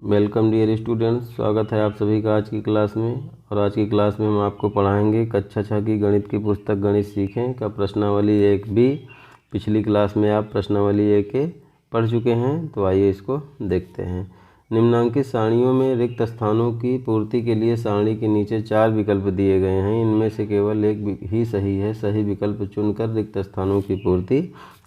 Welcome dear students, स्वागत है आप सभी का आज की क्लास में। और आज की क्लास में हम आपको पढ़ाएंगे कक्षा 6 की गणित की पुस्तक गणित सीखें का प्रश्नावली 1B। पिछली क्लास में आप प्रश्नावली 1A पढ़ चुके हैं, तो आइए इसको देखते हैं। निम्नांकित सारणियों में रिक्त स्थानों की पूर्ति के लिए सारणी के नीचे 4 विकल्प दिए गए हैं। इनमें से केवल एक ही सही है। सही विकल्प चुनकर रिक्त स्थानों की पूर्ति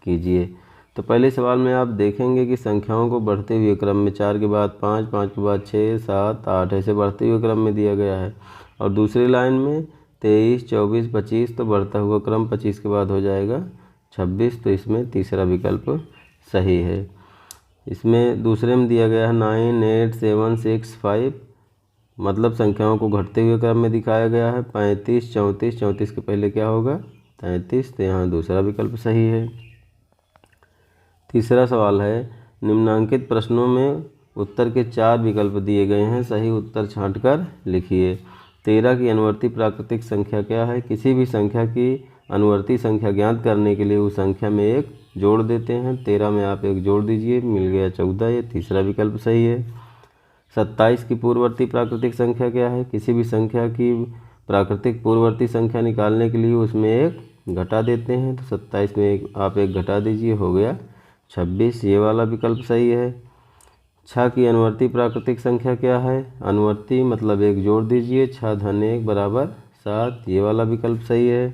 कीजिए। तो पहले सवाल में आप देखेंगे कि संख्याओं को बढ़ते हुए क्रम में 4 के बाद 5, 5 के बाद 6, 7, 8 ऐसे बढ़ते हुए क्रम में दिया गया है। और दूसरी लाइन में 23, 24, 25 तो बढ़ता हुआ क्रम 25 के बाद हो जाएगा 26। तो इसमें तीसरा विकल्प सही है। इसमें दूसरे में दिया गया है 9, 8, 7, 6, 5, मतलब संख्याओं को घटते हुए क्रम में दिखाया गया है। 35, 34, 34 के पहले क्या होगा 33, तो यहाँ दूसरा विकल्प सही है। तीसरा सवाल है, निम्नांकित प्रश्नों में उत्तर के 4 विकल्प दिए गए हैं। सही उत्तर छांटकर लिखिए। 13 की अनुवर्ती प्राकृतिक संख्या क्या है? किसी भी संख्या की अनुवर्ती संख्या ज्ञात करने के लिए उस संख्या में एक जोड़ देते हैं। 13 में आप एक जोड़ दीजिए, मिल गया 14। ये तीसरा विकल्प सही है। 27 की पूर्ववर्ती प्राकृतिक संख्या क्या है? किसी भी संख्या की प्राकृतिक पूर्ववर्ती संख्या निकालने के लिए उसमें एक घटा देते हैं। तो 27 में आप एक घटा दीजिए, हो गया 26। ये वाला विकल्प सही है। 6 की अनुवर्ती प्राकृतिक संख्या क्या है? अनुवर्ती मतलब एक जोड़ दीजिए, 6 धन 1 बराबर 7। ये वाला विकल्प सही है।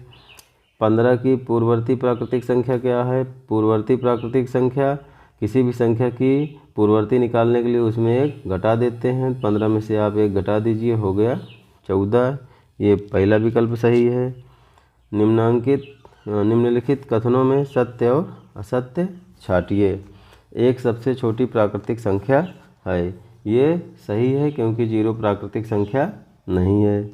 15 की पूर्ववर्ती प्राकृतिक संख्या क्या है? पूर्ववर्ती प्राकृतिक संख्या किसी भी संख्या की पूर्ववर्ती निकालने के लिए उसमें एक घटा देते हैं। 15 में से आप एक घटा दीजिए, हो गया 14। ये पहला विकल्प सही है। निम्नलिखित कथनों में सत्य और असत्य छांटिए। एक सबसे छोटी प्राकृतिक संख्या है, ये सही है क्योंकि 0 प्राकृतिक संख्या नहीं है।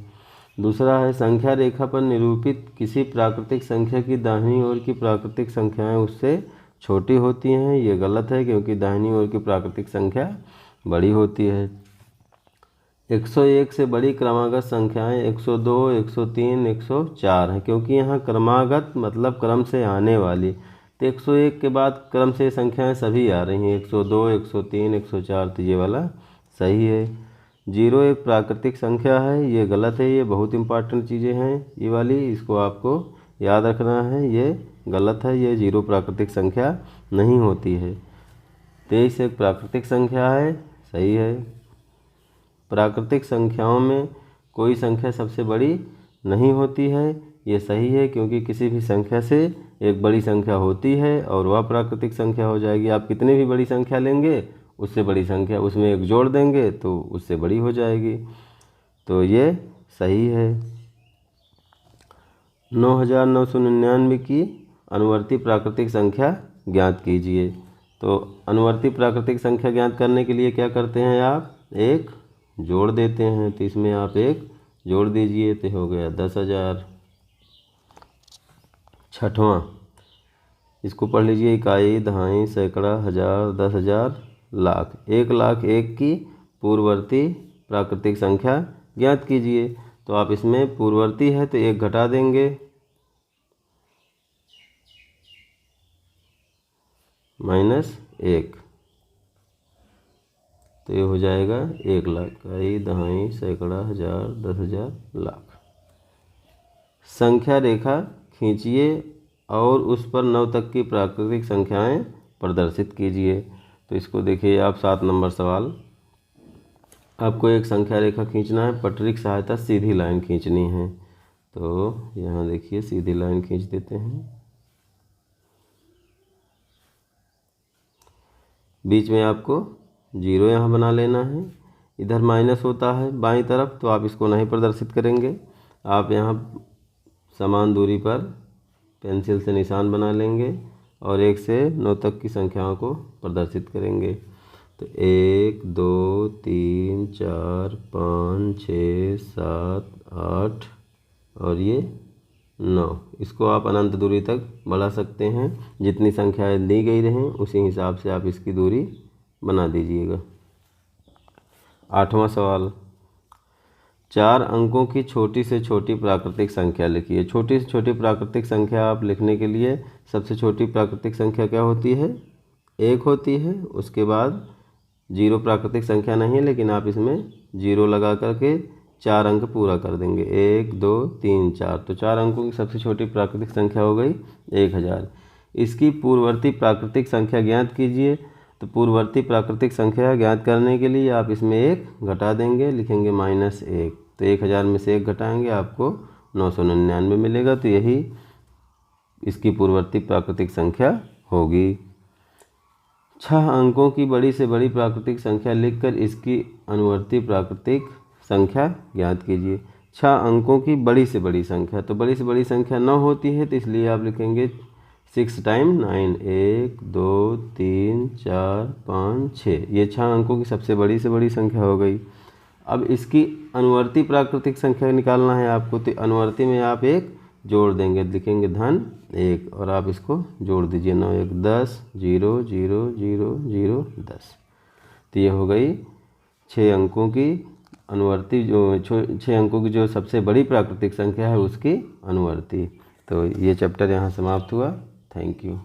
दूसरा है, संख्या रेखा पर निरूपित किसी प्राकृतिक संख्या की दाहिनी ओर की प्राकृतिक संख्याएं उससे छोटी होती हैं। ये गलत है क्योंकि दाहिनी ओर की प्राकृतिक संख्या बड़ी होती है। 101 से बड़ी क्रमागत संख्याएं 102, 103, 104 हैं, क्योंकि यहाँ क्रमागत मतलब क्रम से आने वाली। तो 101 के बाद क्रम से संख्याएं सभी आ रही हैं, 102, 103, 104, तो ये वाला सही है। 0 एक प्राकृतिक संख्या है, ये गलत है। ये बहुत इंपॉर्टेंट चीज़ें हैं ये वाली, इसको आपको याद रखना है। ये गलत है, ये 0 प्राकृतिक संख्या नहीं होती है। 23 एक प्राकृतिक संख्या है, सही है। प्राकृतिक संख्याओं में कोई संख्या सबसे बड़ी नहीं होती है, ये सही है क्योंकि किसी भी संख्या से एक बड़ी संख्या होती है और वह प्राकृतिक संख्या हो जाएगी। आप कितनी भी बड़ी संख्या लेंगे, उससे बड़ी संख्या उसमें एक जोड़ देंगे तो उससे बड़ी हो जाएगी, तो ये सही है। 9999 की अनुवर्ती प्राकृतिक संख्या ज्ञात कीजिए। तो अनुवर्ती प्राकृतिक संख्या ज्ञात करने के लिए क्या करते हैं, आप एक जोड़ देते हैं। तो इसमें आप एक जोड़ दीजिए, तो हो गया 10,000। छठवां, इसको पढ़ लीजिए। इकाई, दहाई, सैकड़ा, हजार, 10,000, लाख। 1,01,000 की पूर्ववर्ती प्राकृतिक संख्या ज्ञात कीजिए। तो आप इसमें पूर्ववर्ती है तो एक घटा देंगे, -1, तो ये हो जाएगा 1,00,000। इकाई, दहाई, सैकड़ा, हजार, 10,000, लाख। संख्या रेखा खींचिए और उस पर 9 तक की प्राकृतिक संख्याएं प्रदर्शित कीजिए। तो इसको देखिए आप, 7 नंबर सवाल। आपको एक संख्या रेखा खींचना है, पटरी की सहायता सीधी लाइन खींचनी है। तो यहाँ देखिए सीधी लाइन खींच देते हैं। बीच में आपको 0 यहाँ बना लेना है। इधर माइनस होता है बाईं तरफ, तो आप इसको नहीं प्रदर्शित करेंगे। आप यहाँ समान दूरी पर पेंसिल से निशान बना लेंगे और 1 से 9 तक की संख्याओं को प्रदर्शित करेंगे। तो 1, 2, 3, 4, 5, 6, 7, 8 और ये 9। इसको आप अनंत दूरी तक बढ़ा सकते हैं। जितनी संख्याएं दी गई रहें उसी हिसाब से आप इसकी दूरी बना दीजिएगा। 8वां सवाल, 4 अंकों की छोटी से छोटी प्राकृतिक संख्या लिखिए। छोटी से छोटी प्राकृतिक संख्या आप लिखने के लिए सबसे छोटी प्राकृतिक संख्या क्या होती है? 1 होती है। उसके बाद जीरो प्राकृतिक संख्या नहीं है, लेकिन आप इसमें जीरो लगा करके 4 अंक पूरा कर देंगे। 1 2 3 4, तो 4 अंकों की सबसे छोटी प्राकृतिक संख्या हो गई 1000। इसकी पूर्ववर्ती प्राकृतिक संख्या ज्ञात कीजिए। तो पूर्ववर्ती प्राकृतिक संख्या ज्ञात करने के लिए आप इसमें 1 घटा देंगे, लिखेंगे -1। तो 1000 में से 1 घटाएंगे, आपको 999 मिलेगा। तो यही इसकी पूर्ववर्ती प्राकृतिक संख्या होगी। 6 अंकों की बड़ी से बड़ी प्राकृतिक संख्या लिखकर इसकी अनुवर्ती प्राकृतिक संख्या ज्ञात कीजिए। 6 अंकों की बड़ी से बड़ी संख्या, तो बड़ी से बड़ी संख्या 9 होती है, तो इसलिए आप लिखेंगे 6 टाइम 9, 1 2 3 4 5 6। ये 6 अंकों की सबसे बड़ी से बड़ी संख्या हो गई। अब इसकी अनुवर्ती प्राकृतिक संख्या निकालना है आपको, तो अनुवर्ती में आप 1 जोड़ देंगे, लिखेंगे -1 और आप इसको जोड़ दीजिए। 9 1 10, 0 0 0 0 10। तो ये हो गई 6 अंकों की अनुवर्ती, जो 6 अंकों की जो सबसे बड़ी प्राकृतिक संख्या है उसकी अनुवर्ती। तो ये चैप्टर यहाँ समाप्त हुआ। Thank you.